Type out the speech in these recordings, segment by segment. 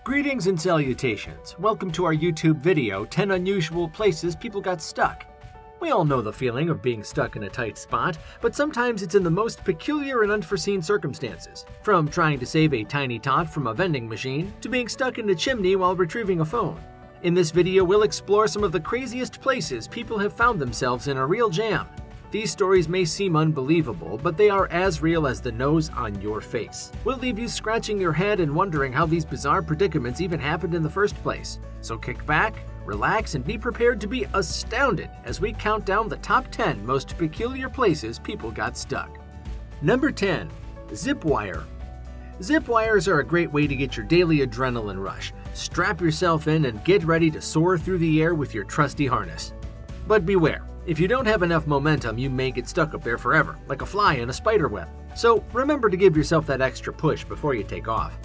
Greetings and salutations. Welcome to our YouTube video, 10 Unusual Places People Got Stuck. We all know the feeling of being stuck in a tight spot, but sometimes it's in the most peculiar and unforeseen circumstances. From trying to save a tiny tot from a vending machine, to being stuck in a chimney while retrieving a phone. In this video, we'll explore some of the craziest places people have found themselves in a real jam. These stories may seem unbelievable, but they are as real as the nose on your face. We'll leave you scratching your head and wondering how these bizarre predicaments even happened in the first place. So kick back, relax, and be prepared to be astounded as we count down the top 10 most peculiar places people got stuck. Number 10. Zip wire. Zip wires are a great way to get your daily adrenaline rush. Strap yourself in and get ready to soar through the air with your trusty harness. But beware. If you don't have enough momentum, you may get stuck up there forever, like a fly in a spider web. So remember to give yourself that extra push before you take off.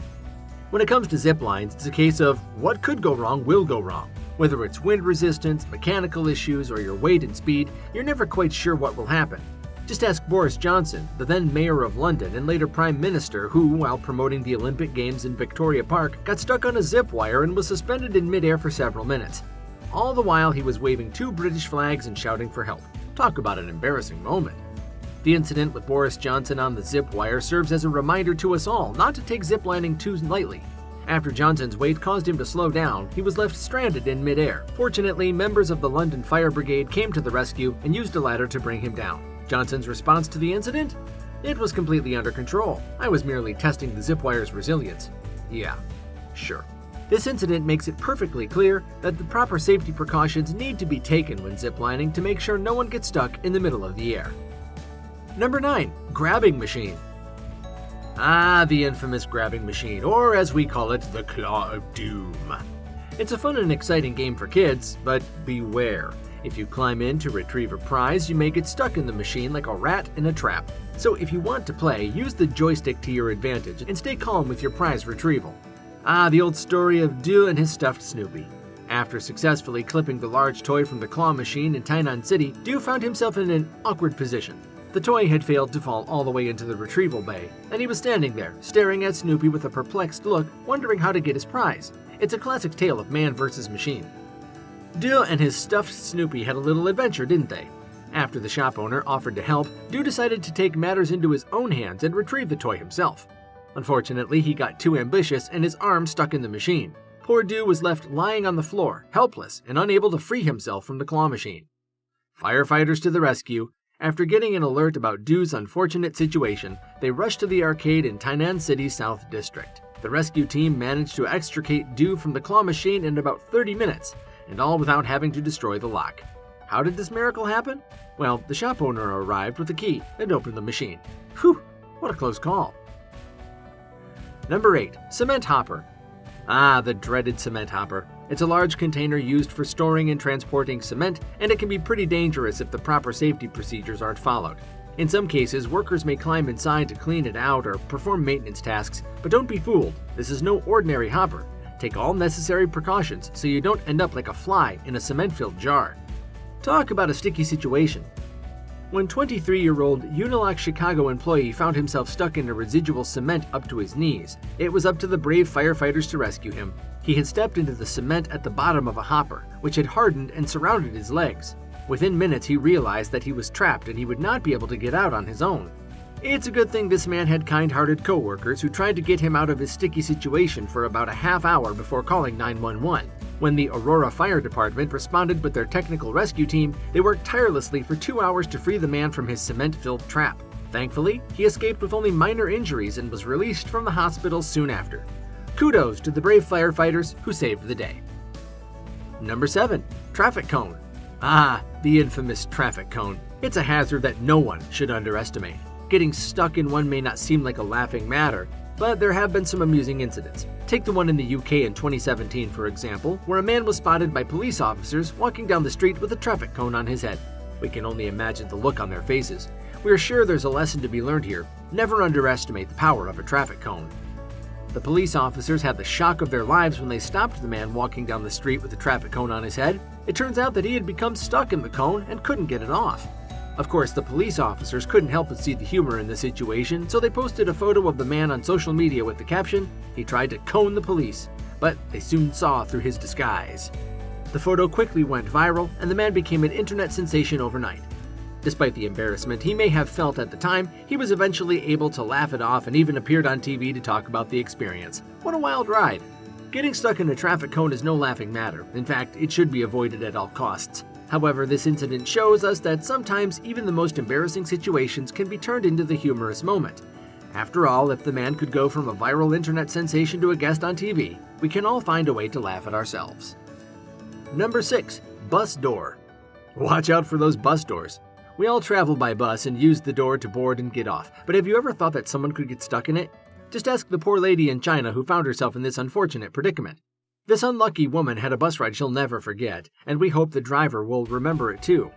When it comes to zip lines, it's a case of what could go wrong will go wrong. Whether it's wind resistance, mechanical issues, or your weight and speed, you're never quite sure what will happen. Just ask Boris Johnson, the then mayor of London and later Prime Minister, who, while promoting the Olympic Games in Victoria Park, got stuck on a zip wire and was suspended in midair for several minutes. All the while, he was waving 2 British flags and shouting for help. Talk about an embarrassing moment. The incident with Boris Johnson on the zip wire serves as a reminder to us all not to take ziplining too lightly. After Johnson's weight caused him to slow down, he was left stranded in midair. Fortunately, members of the London Fire Brigade came to the rescue and used a ladder to bring him down. Johnson's response to the incident? It was completely under control. I was merely testing the zip wire's resilience. Yeah, sure. This incident makes it perfectly clear that the proper safety precautions need to be taken when ziplining to make sure no one gets stuck in the middle of the air. Number 9. Grabbing machine. The infamous grabbing machine, or as we call it, the Claw of Doom. It's a fun and exciting game for kids, but beware. If you climb in to retrieve a prize, you may get stuck in the machine like a rat in a trap. So if you want to play, use the joystick to your advantage and stay calm with your prize retrieval. The old story of Do and his stuffed Snoopy. After successfully clipping the large toy from the claw machine in Tainan City, Do found himself in an awkward position. The toy had failed to fall all the way into the retrieval bay, and he was standing there, staring at Snoopy with a perplexed look, wondering how to get his prize. It's a classic tale of man versus machine. Do and his stuffed Snoopy had a little adventure, didn't they? After the shop owner offered to help, Do decided to take matters into his own hands and retrieve the toy himself. Unfortunately, he got too ambitious and his arm stuck in the machine. Poor Do was left lying on the floor, helpless and unable to free himself from the claw machine. Firefighters to the rescue. After getting an alert about Do's unfortunate situation, they rushed to the arcade in Tainan City's South District. The rescue team managed to extricate Do from the claw machine in about 30 minutes, and all without having to destroy the lock. How did this miracle happen? Well, the shop owner arrived with a key and opened the machine. Whew, what a close call. Number 8. Cement hopper. The dreaded cement hopper. It's a large container used for storing and transporting cement, and it can be pretty dangerous if the proper safety procedures aren't followed. In some cases, workers may climb inside to clean it out or perform maintenance tasks, but don't be fooled. This is no ordinary hopper. Take all necessary precautions so you don't end up like a fly in a cement-filled jar. Talk about a sticky situation. When 23-year-old Unilock Chicago employee found himself stuck in a residual cement up to his knees, it was up to the brave firefighters to rescue him. He had stepped into the cement at the bottom of a hopper, which had hardened and surrounded his legs. Within minutes, he realized that he was trapped and he would not be able to get out on his own. It's a good thing this man had kind-hearted co-workers who tried to get him out of his sticky situation for about a half hour before calling 911. When the Aurora Fire Department responded with their technical rescue team, they worked tirelessly for 2 hours to free the man from his cement-filled trap. Thankfully, he escaped with only minor injuries and was released from the hospital soon after. Kudos to the brave firefighters who saved the day. Number 7. Traffic cone. The infamous traffic cone. It's a hazard that no one should underestimate. Getting stuck in one may not seem like a laughing matter, but there have been some amusing incidents. Take the one in the UK in 2017, for example, where a man was spotted by police officers walking down the street with a traffic cone on his head. We can only imagine the look on their faces. We are sure there's a lesson to be learned here. Never underestimate the power of a traffic cone. The police officers had the shock of their lives when they stopped the man walking down the street with a traffic cone on his head. It turns out that he had become stuck in the cone and couldn't get it off. Of course, the police officers couldn't help but see the humor in the situation, so they posted a photo of the man on social media with the caption, "He tried to cone the police." but they soon saw through his disguise. The photo quickly went viral, and the man became an internet sensation overnight. Despite the embarrassment he may have felt at the time, he was eventually able to laugh it off and even appeared on TV to talk about the experience. What a wild ride! Getting stuck in a traffic cone is no laughing matter. In fact, it should be avoided at all costs. However, this incident shows us that sometimes even the most embarrassing situations can be turned into the humorous moment. After all, if the man could go from a viral internet sensation to a guest on TV, we can all find a way to laugh at ourselves. Number 6. Bus door. Watch out for those bus doors. We all travel by bus and use the door to board and get off, but have you ever thought that someone could get stuck in it? Just ask the poor lady in China who found herself in this unfortunate predicament. This unlucky woman had a bus ride she'll never forget, and we hope the driver will remember it too.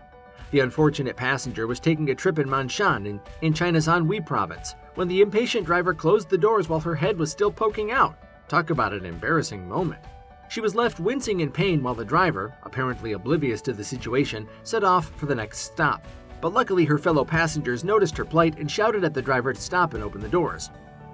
The unfortunate passenger was taking a trip in Manshan in China's Anhui province when the impatient driver closed the doors while her head was still poking out. Talk about an embarrassing moment. She was left wincing in pain while the driver, apparently oblivious to the situation, set off for the next stop. But luckily her fellow passengers noticed her plight and shouted at the driver to stop and open the doors.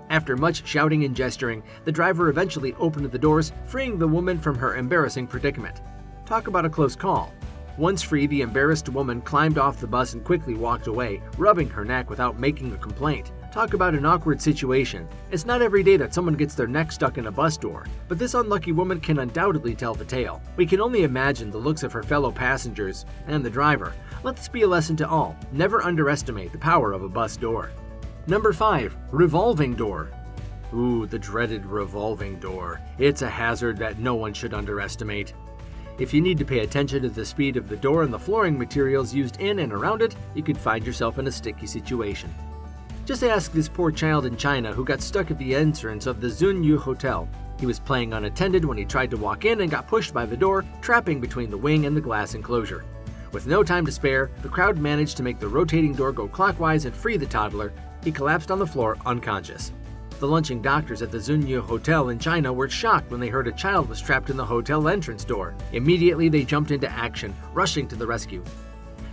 After much shouting and gesturing, the driver eventually opened the doors, freeing the woman from her embarrassing predicament. Talk about a close call. Once free, the embarrassed woman climbed off the bus and quickly walked away, rubbing her neck without making a complaint. Talk about an awkward situation. It's not every day that someone gets their neck stuck in a bus door, but this unlucky woman can undoubtedly tell the tale. We can only imagine the looks of her fellow passengers and the driver. Let this be a lesson to all. Never underestimate the power of a bus door. Number 5. Revolving door. Ooh, the dreaded revolving door. It's a hazard that no one should underestimate. If you need to pay attention to the speed of the door and the flooring materials used in and around it, you could find yourself in a sticky situation. Just ask this poor child in China who got stuck at the entrance of the Zunyu Hotel. He was playing unattended when he tried to walk in and got pushed by the door, trapping between the wing and the glass enclosure. With no time to spare, the crowd managed to make the rotating door go clockwise and free the toddler. He collapsed on the floor unconscious. The lunching doctors at the Zunyu Hotel in China were shocked when they heard a child was trapped in the hotel entrance door. Immediately, they jumped into action, rushing to the rescue.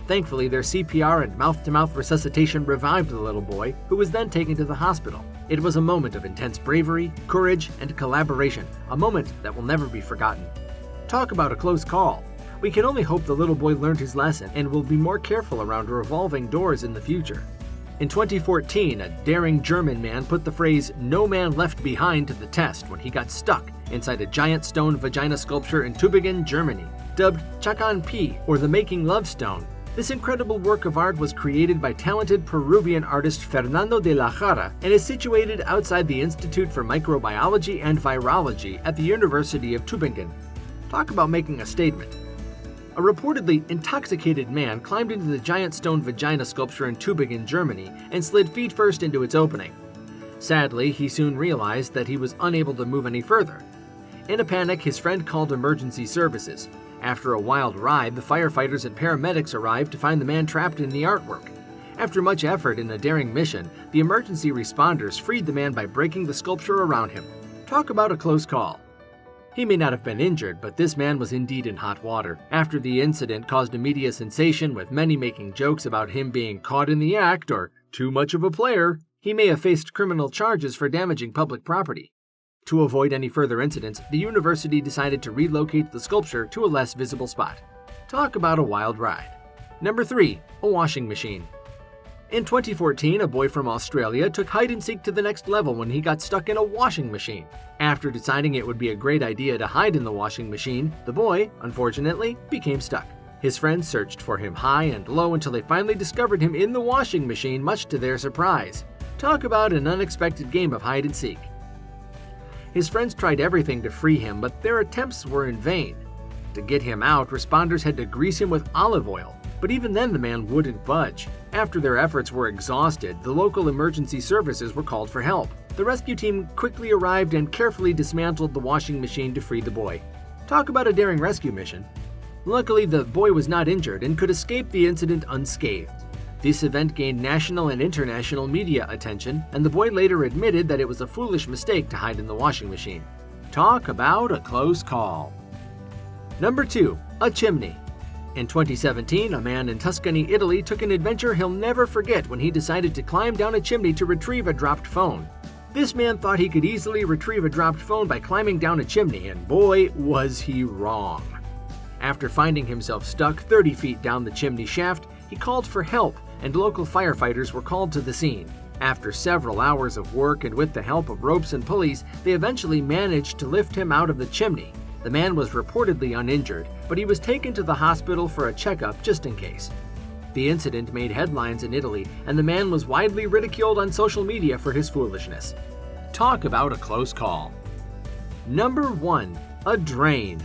Thankfully, their CPR and mouth-to-mouth resuscitation revived the little boy, who was then taken to the hospital. It was a moment of intense bravery, courage, and collaboration, a moment that will never be forgotten. Talk about a close call. We can only hope the little boy learned his lesson and will be more careful around revolving doors in the future. In 2014, a daring German man put the phrase "no man left behind" to the test when he got stuck inside a giant stone vagina sculpture in Tübingen, Germany, dubbed Chakan P, or the Making Love Stone. This incredible work of art was created by talented Peruvian artist Fernando de la Jara and is situated outside the Institute for Microbiology and Virology at the University of Tübingen. Talk about making a statement. A reportedly intoxicated man climbed into the giant stone vagina sculpture in Tübingen, Germany, and slid feet first into its opening. Sadly, he soon realized that he was unable to move any further. In a panic, his friend called emergency services. After a wild ride, the firefighters and paramedics arrived to find the man trapped in the artwork. After much effort in a daring mission, the emergency responders freed the man by breaking the sculpture around him. Talk about a close call. He may not have been injured, but this man was indeed in hot water. After the incident caused a media sensation, with many making jokes about him being caught in the act or too much of a player, he may have faced criminal charges for damaging public property. To avoid any further incidents, the university decided to relocate the sculpture to a less visible spot. Talk about a wild ride. Number 3. A washing machine. In 2014, a boy from Australia took hide-and-seek to the next level when he got stuck in a washing machine. After deciding it would be a great idea to hide in the washing machine, the boy, unfortunately, became stuck. His friends searched for him high and low until they finally discovered him in the washing machine, much to their surprise. Talk about an unexpected game of hide-and-seek. His friends tried everything to free him, but their attempts were in vain. To get him out, responders had to grease him with olive oil, but even then the man wouldn't budge. After their efforts were exhausted, the local emergency services were called for help. The rescue team quickly arrived and carefully dismantled the washing machine to free the boy. Talk about a daring rescue mission. Luckily, the boy was not injured and could escape the incident unscathed. This event gained national and international media attention, and the boy later admitted that it was a foolish mistake to hide in the washing machine. Talk about a close call. Number 2. A chimney. In 2017, a man in Tuscany, Italy took an adventure he'll never forget when he decided to climb down a chimney to retrieve a dropped phone. This man thought he could easily retrieve a dropped phone by climbing down a chimney, and boy, was he wrong. After finding himself stuck 30 feet down the chimney shaft, he called for help, and local firefighters were called to the scene. After several hours of work and with the help of ropes and pulleys, they eventually managed to lift him out of the chimney. The man was reportedly uninjured, but he was taken to the hospital for a checkup just in case. The incident made headlines in Italy, and the man was widely ridiculed on social media for his foolishness. Talk about a close call. Number 1. A drain.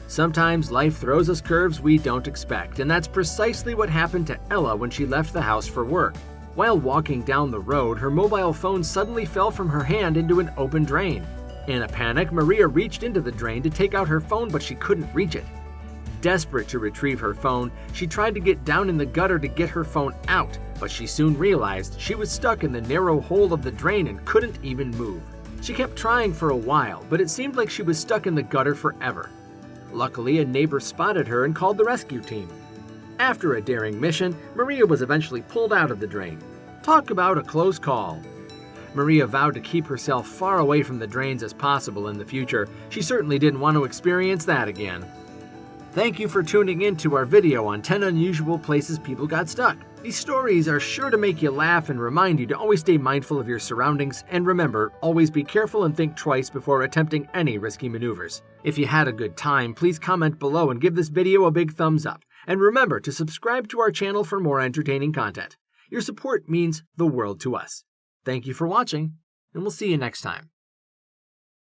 Sometimes life throws us curves we don't expect, and that's precisely what happened to Ella when she left the house for work. While walking down the road, her mobile phone suddenly fell from her hand into an open drain. In a panic, Maria reached into the drain to take out her phone, but she couldn't reach it. Desperate to retrieve her phone, she tried to get down in the gutter to get her phone out, but she soon realized she was stuck in the narrow hole of the drain and couldn't even move. She kept trying for a while, but it seemed like she was stuck in the gutter forever. Luckily, a neighbor spotted her and called the rescue team. After a daring mission, Maria was eventually pulled out of the drain. Talk about a close call. Maria vowed to keep herself far away from the drains as possible in the future. She certainly didn't want to experience that again. Thank you for tuning in to our video on 10 unusual places people got stuck. These stories are sure to make you laugh and remind you to always stay mindful of your surroundings, and remember, always be careful and think twice before attempting any risky maneuvers. If you had a good time, please comment below and give this video a big thumbs up. And remember to subscribe to our channel for more entertaining content. Your support means the world to us. Thank you for watching, and we'll see you next time.